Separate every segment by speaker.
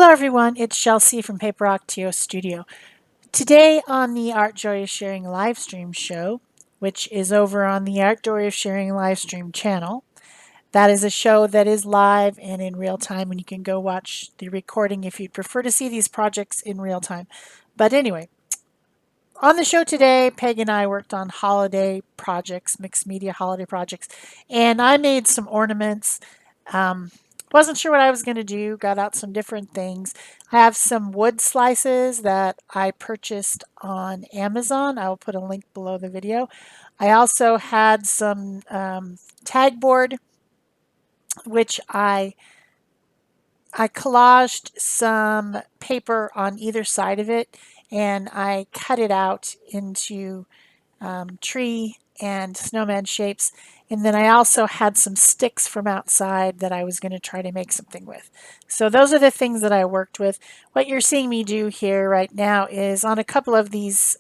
Speaker 1: Hello everyone, it's Shel C from PaperOcotilloStudio. Today on the Art Joy of Sharing live stream show, which is over on the Art Joy of Sharing live stream channel. That is a show that is live and in real time, and you can go watch the recording if you'd prefer to see these projects in real time. But anyway, on the show today, Peg and I worked on holiday projects, mixed media holiday projects, and I made some ornaments. Um, wasn't sure what I was going to do, got out some different things. I have some wood slices that I purchased on Amazon. I will put a link below the video. I also had some tag board, which I collaged some paper on either side of it, and I cut it out into tree and snowman shapes. And then I also had some sticks from outside that I was going to try to make something with. So those are the things that I worked with. What you're seeing me do here right now is on a couple of these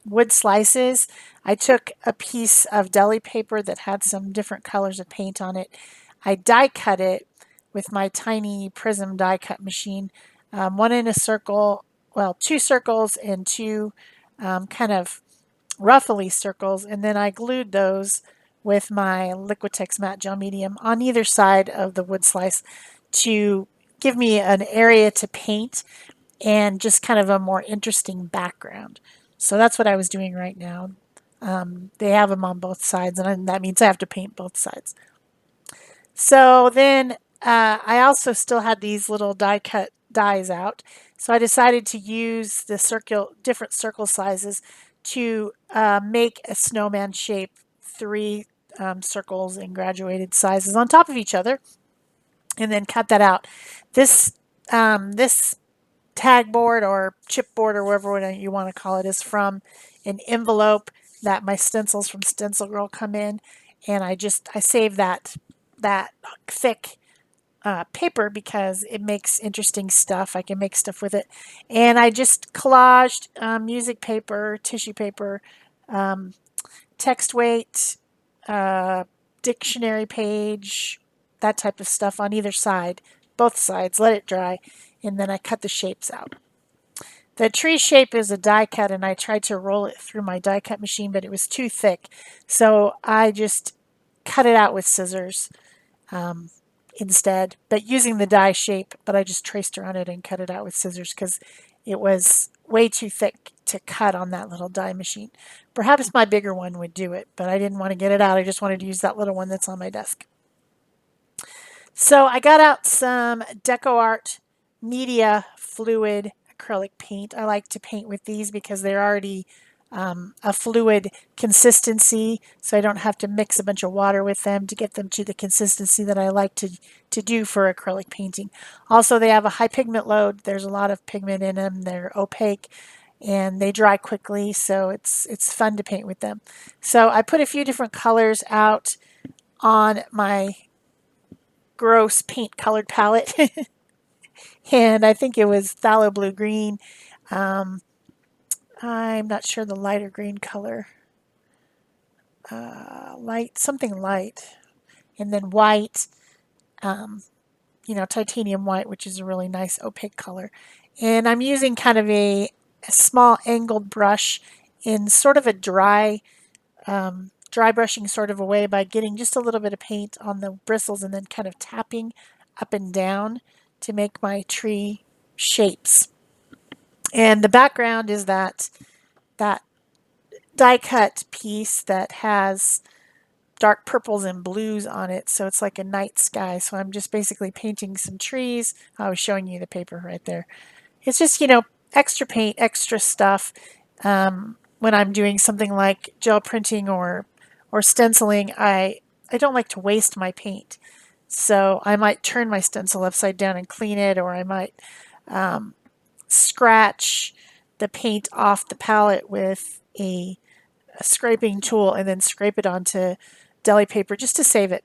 Speaker 1: wood slices, I took a piece of deli paper that had some different colors of paint on it. I die cut it with my tiny prism die cut machine, one in a circle, well, two circles and two kind of ruffly circles, and then I glued those with my Liquitex matte gel medium on either side of the wood slice to give me an area to paint and just kind of a more interesting background. So that's what I was doing right now. They have them on both sides, and that means I have to paint both sides. So then I also still had these little die cut dies out. So I decided to use the different circle sizes to make a snowman shape, three circles in graduated sizes on top of each other, and then cut that out. This tag board or chipboard or whatever you want to call it is from an envelope that my stencils from Stencil Girl come in, and I save that thick paper because it makes interesting stuff. I can make stuff with it, and I just collaged music paper, tissue paper, text weight, dictionary page, that type of stuff on either side, both sides. Let it dry, and then I cut the shapes out. The tree shape is a die cut, and I tried to roll it through my die cut machine, but it was too thick. So I just cut it out with scissors instead, but using the die shape, but I just traced around it and cut it out with scissors because it was way too thick to cut on that little die machine. Perhaps my bigger one would do it, but I didn't want to get it out. I just wanted to use that little one that's on my desk. So I got out some DecoArt Media Fluid acrylic paint. I like to paint with these because they're already a fluid consistency, so I don't have to mix a bunch of water with them to get them to the consistency that I like to do for acrylic painting. Also, they have a high pigment load. There's a lot of pigment in them. They're opaque and they dry quickly, so it's fun to paint with them. So I put a few different colors out on my gross paint colored palette. And I think it was phthalo blue green. I'm not sure the lighter green color. Something light. And then white, titanium white, which is a really nice opaque color. And I'm using kind of a small angled brush in sort of a dry brushing sort of a way by getting just a little bit of paint on the bristles and then kind of tapping up and down to make my tree shapes. And the background is that die cut piece that has dark purples and blues on it, so it's like a night sky. So I'm just basically painting some trees. I was showing you the paper right there. It's just, extra paint, extra stuff. When I'm doing something like gel printing or stenciling, I don't like to waste my paint. So I might turn my stencil upside down and clean it, or I might scratch the paint off the palette with a scraping tool and then scrape it onto deli paper just to save it.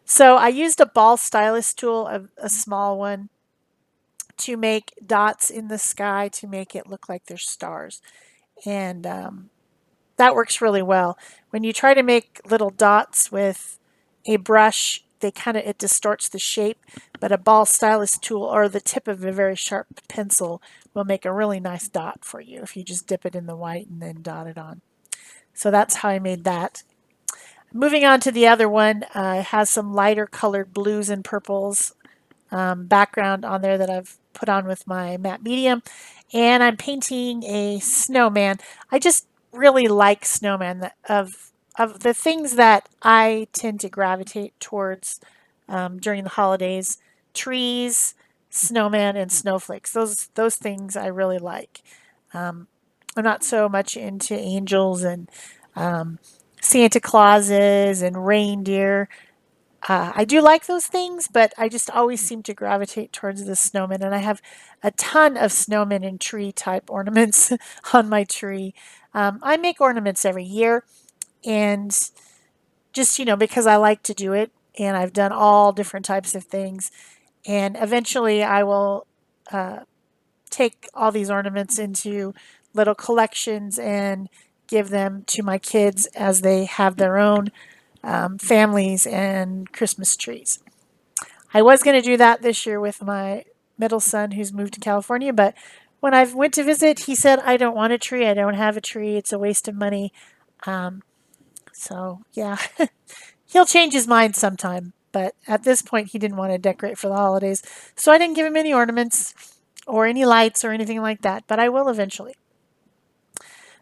Speaker 1: So I used a ball stylus tool, a small one, to make dots in the sky to make it look like there's stars. And that works really well. When you try to make little dots with a brush they kind of, it distorts the shape, but a ball stylus tool or the tip of a very sharp pencil will make a really nice dot for you if you just dip it in the white and then dot it on. So that's how I made that. Moving on to the other one, it has some lighter colored blues and purples background on there that I've put on with my matte medium, and I'm painting a snowman. I just really like snowman. Of the things that I tend to gravitate towards during the holidays, trees, snowman, and snowflakes. Those things I really like. I'm not so much into angels and Santa Clauses and reindeer. I do like those things, but I just always seem to gravitate towards the snowman. And I have a ton of snowman and tree type ornaments on my tree. I make ornaments every year, and just, because I like to do it, and I've done all different types of things. And eventually I will take all these ornaments into little collections and give them to my kids as they have their own families and Christmas trees. I was going to do that this year with my middle son who's moved to California, but when I went to visit, he said, I don't want a tree. I don't have a tree. It's a waste of money. So, yeah, he'll change his mind sometime. But at this point, he didn't want to decorate for the holidays. So I didn't give him any ornaments or any lights or anything like that, but I will eventually.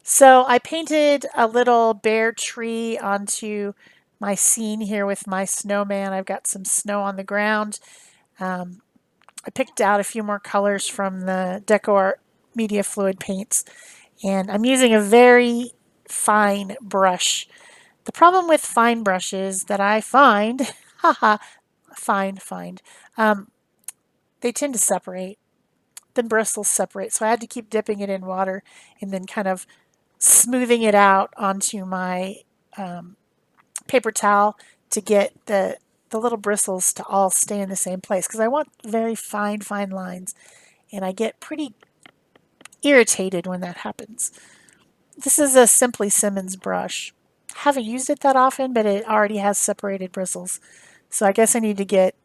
Speaker 1: So I painted a little bear tree onto my scene here with my snowman. I've got some snow on the ground. I picked out a few more colors from the DecoArt Media Fluid paints, and I'm using a very fine brush. The problem with fine brushes that I find, haha, find, they tend to separate. The bristles separate, so I had to keep dipping it in water and then kind of smoothing it out onto my paper towel to get the little bristles to all stay in the same place because I want very fine lines, and I get pretty irritated when that happens. This is a Simply Simmons brush. I haven't used it that often, but it already has separated bristles. So I guess I need to get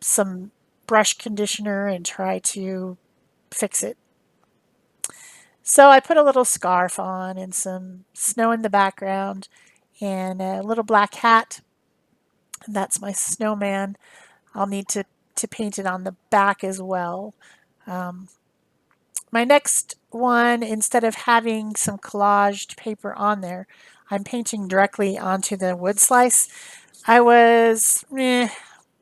Speaker 1: some brush conditioner and try to fix it. So I put a little scarf on and some snow in the background and a little black hat. That's my snowman. I'll need to paint it on the back as well. My next one, instead of having some collaged paper on there, I'm painting directly onto the wood slice. I was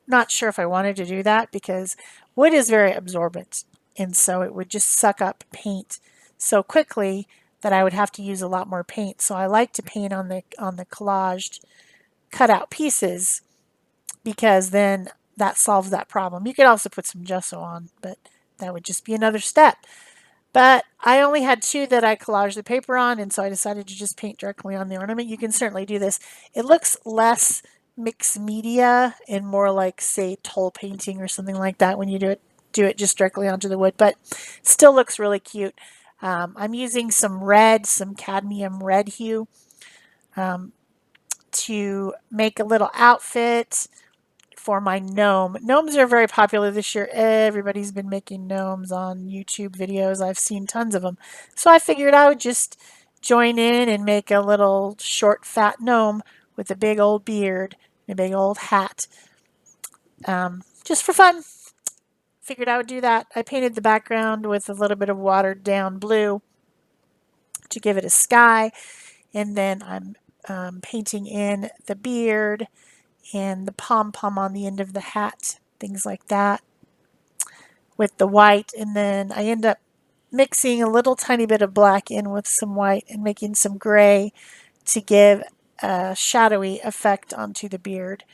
Speaker 1: not sure if I wanted to do that because wood is very absorbent, and so it would just suck up paint so quickly that I would have to use a lot more paint. So I like to paint on the collaged cut out pieces because then that solves that problem. You could also put some gesso on, but that would just be another step. But I only had two that I collaged the paper on, and so I decided to just paint directly on the ornament. You can certainly do this. It looks less mixed media and more like, say, toll painting or something like that when you do it just directly onto the wood, but still looks really cute. I'm using some red, some cadmium red hue to make a little outfit for my gnome. Gnomes are very popular this year. Everybody's been making gnomes on YouTube videos. I've seen tons of them. So I figured I would just join in and make a little short, fat gnome with a big old beard and a big old hat. Just for fun. Figured I would do that. I painted the background with a little bit of watered down blue to give it a sky. And then I'm painting in the beard and the pom-pom on the end of the hat, things like that, with the white. And then I end up mixing a little tiny bit of black in with some white and making some gray to give a shadowy effect onto the beard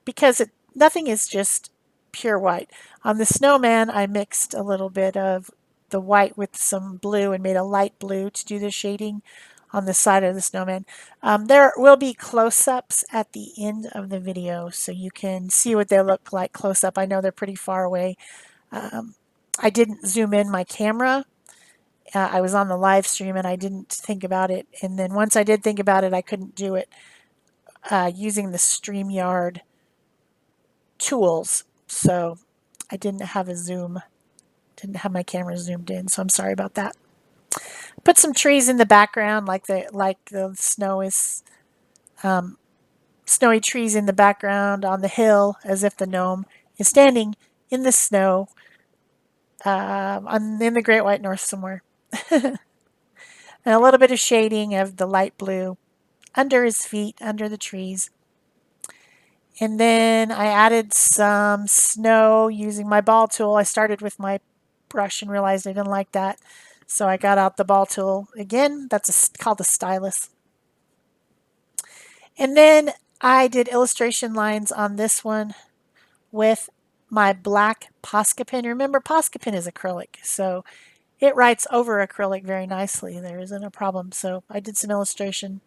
Speaker 1: because nothing is just pure white. On the snowman, I mixed a little bit of the white with some blue and made a light blue to do the shading on the side of the snowman. There will be close-ups at the end of the video so you can see what they look like close up. I know they're pretty far away. I didn't zoom in my camera. I was on the live stream and I didn't think about it. And then once I did think about it, I couldn't do it using the StreamYard tools. So I didn't have my camera zoomed in, so I'm sorry about that. Put some trees in the background, like the snow is snowy trees in the background on the hill, as if the gnome is standing in the snow in the Great White North somewhere. And a little bit of shading of the light blue under his feet, under the trees. And then I added some snow using my ball tool. I started with my brush and realized I didn't like that. So I got out the ball tool again. That's called a stylus. And then I did illustration lines on this one with my black Posca pen. Remember, Posca pen is acrylic, so it writes over acrylic very nicely. There isn't a problem. So I did some illustration.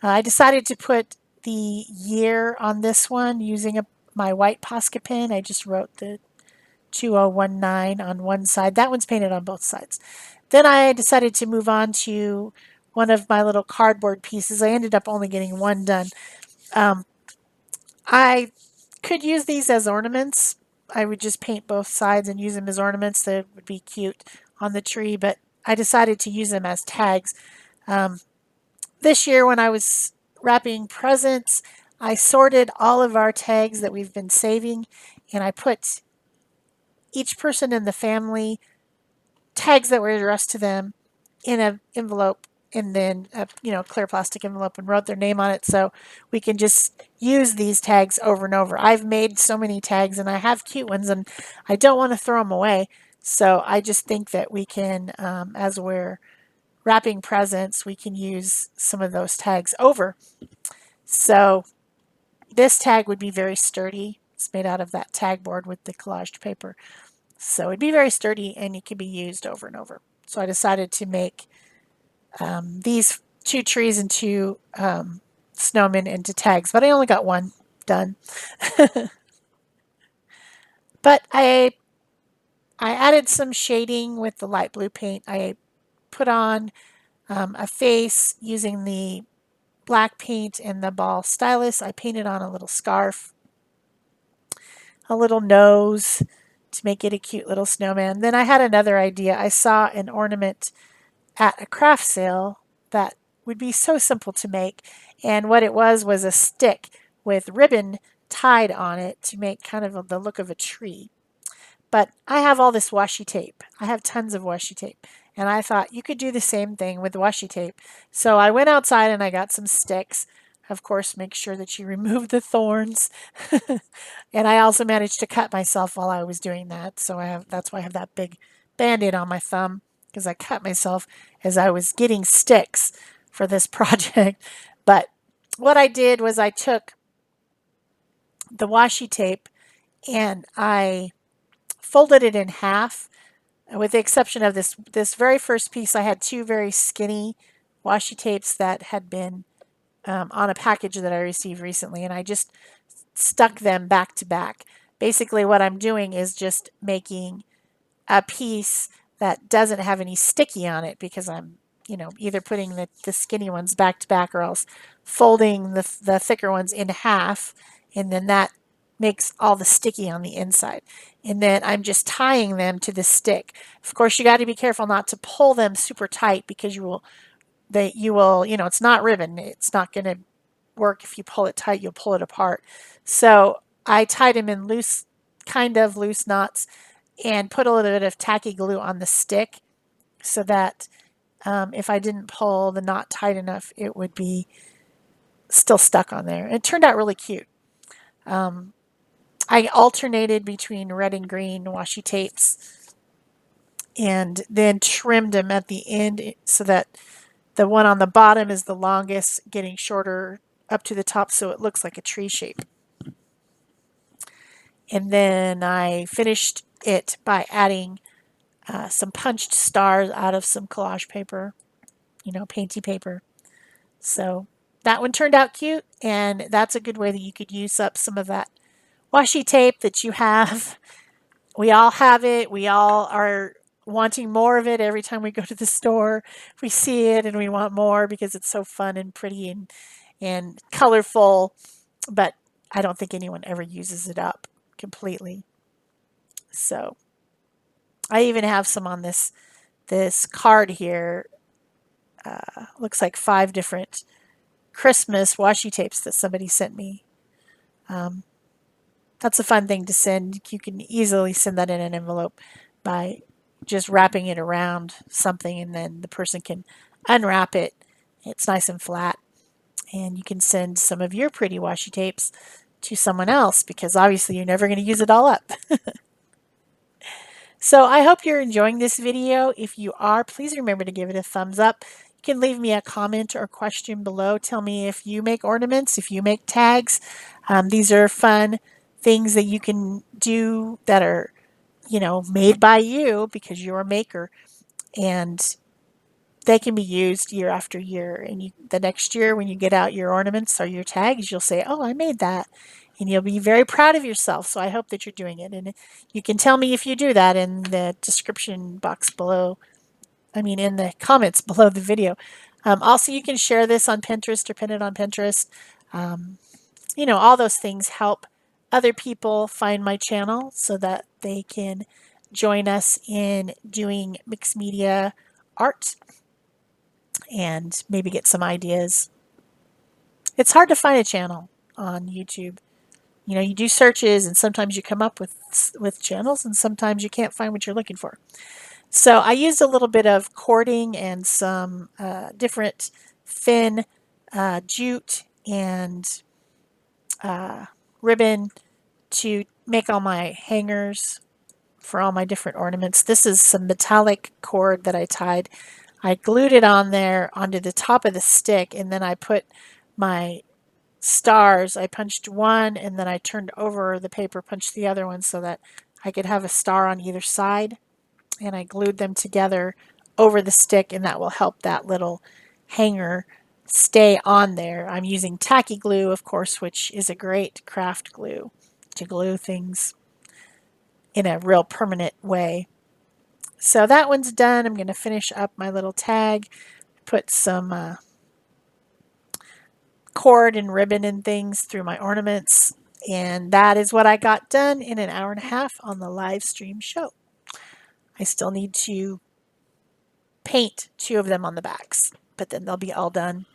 Speaker 1: I decided to put the year on this one using my white Posca pen. I just wrote the 2019 on one side. That one's painted on both sides. Then I decided to move on to one of my little cardboard pieces. I ended up only getting one done. I could use these as ornaments. I would just paint both sides and use them as ornaments. That would be cute on the tree, but I decided to use them as tags. This year when I was wrapping presents, I sorted all of our tags that we've been saving, and I put each person in the family tags that were addressed to them in an envelope, and then a clear plastic envelope, and wrote their name on it so we can just use these tags over and over. I've made so many tags and I have cute ones and I don't want to throw them away. So I just think that we can, as we're wrapping presents, we can use some of those tags over. So this tag would be very sturdy. It's made out of that tag board with the collaged paper. So it'd be very sturdy and it could be used over and over. So I decided to make these 2 trees and 2 snowmen into tags, but I only got one done. But I added some shading with the light blue paint. I put on a face using the black paint and the ball stylus. I painted on a little scarf, a little nose to make it a cute little snowman. Then I had another idea. I saw an ornament at a craft sale that would be so simple to make, and what it was a stick with ribbon tied on it to make kind of the look of a tree. But I have all this washi tape. I have tons of washi tape. And I thought you could do the same thing with washi tape. So I went outside and I got some sticks. Of course, make sure that you remove the thorns. And I also managed to cut myself while I was doing that. So that's why I have that big band-aid on my thumb, because I cut myself as I was getting sticks for this project. But what I did was I took the washi tape and I folded it in half. With the exception of this very first piece, I had 2 very skinny washi tapes that had been on a package that I received recently, and I just stuck them back to back. Basically, what I'm doing is just making a piece that doesn't have any sticky on it, because I'm either putting the skinny ones back to back or else folding the thicker ones in half, and then that makes all the sticky on the inside. And then I'm just tying them to the stick. Of course, you got to be careful not to pull them super tight, because you will, it's not ribbon. It's not going to work if you pull it tight. You'll pull it apart. So I tied them in kind of loose knots, and put a little bit of tacky glue on the stick so that if I didn't pull the knot tight enough, it would be still stuck on there. It turned out really cute. I alternated between red and green washi tapes and then trimmed them at the end so that the one on the bottom is the longest, getting shorter up to the top so it looks like a tree shape. And then I finished it by adding some punched stars out of some collage paper, painty paper. So that one turned out cute, and that's a good way that you could use up some of that washi tape that you have. We all have it. We all are wanting more of it every time we go to the store. We see it and we want more because it's so fun and pretty and colorful. But I don't think anyone ever uses it up completely. So I even have some on this card here. Looks like 5 different Christmas washi tapes that somebody sent me. Um, that's a fun thing to send. You can easily send that in an envelope by just wrapping it around something, and then the person can unwrap it. It's nice and flat, and you can send some of your pretty washi tapes to someone else because obviously you're never going to use it all up. So I hope you're enjoying this video. If you are, please remember to give it a thumbs up. You can leave me a comment or question below. Tell me if you make ornaments, if you make tags. These are fun things that you can do that are, made by you because you're a maker. And they can be used year after year. And the next year when you get out your ornaments or your tags, you'll say, oh, I made that. And you'll be very proud of yourself. So I hope that you're doing it. And you can tell me if you do that in the description box below. In the comments below the video. Also, you can share this on Pinterest or pin it on Pinterest. Um, all those things help other people find my channel so that they can join us in doing mixed media art and maybe get some ideas. It's hard to find a channel on YouTube. You do searches and sometimes you come up with channels and sometimes you can't find what you're looking for. So I used a little bit of cording and some different thin jute and ribbon to make all my hangers for all my different ornaments. This is some metallic cord that I tied. I glued it on there onto the top of the stick, and then I put my stars. I punched one and then I turned over the paper, punched the other one so that I could have a star on either side, and I glued them together over the stick, and that will help that little hanger stay on there. I'm using tacky glue, of course, which is a great craft glue to glue things in a real permanent way. So that one's done. I'm going to finish up my little tag, put some cord and ribbon and things through my ornaments, and that is what I got done in an hour and a half on the live stream show. I still need to paint 2 of them on the backs, but then they'll be all done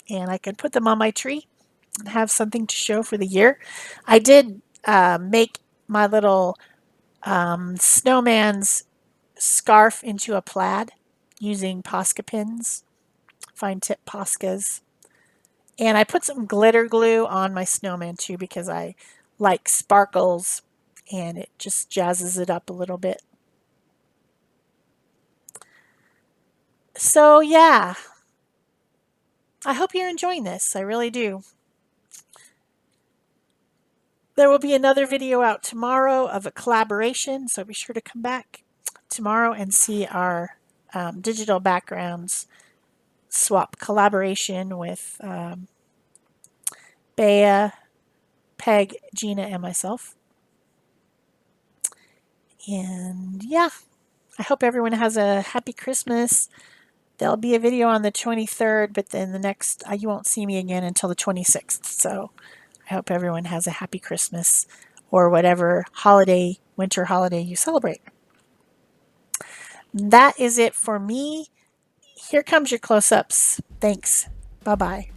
Speaker 1: and I can put them on my tree and have something to show for the year. I did make my little snowman's scarf into a plaid using Posca pins, fine tip Poscas. And I put some glitter glue on my snowman too because I like sparkles and it just jazzes it up a little bit. So yeah, I hope you're enjoying this. I really do. There will be another video out tomorrow of a collaboration, so be sure to come back tomorrow and see our digital backgrounds swap collaboration with Bea, Peg, Gina, and myself. And yeah, I hope everyone has a happy Christmas. There'll be a video on the 23rd, but then the next, you won't see me again until the 26th. So I hope everyone has a happy Christmas or whatever holiday, winter holiday you celebrate. That is it for me. Here comes your close-ups. Thanks. Bye-bye.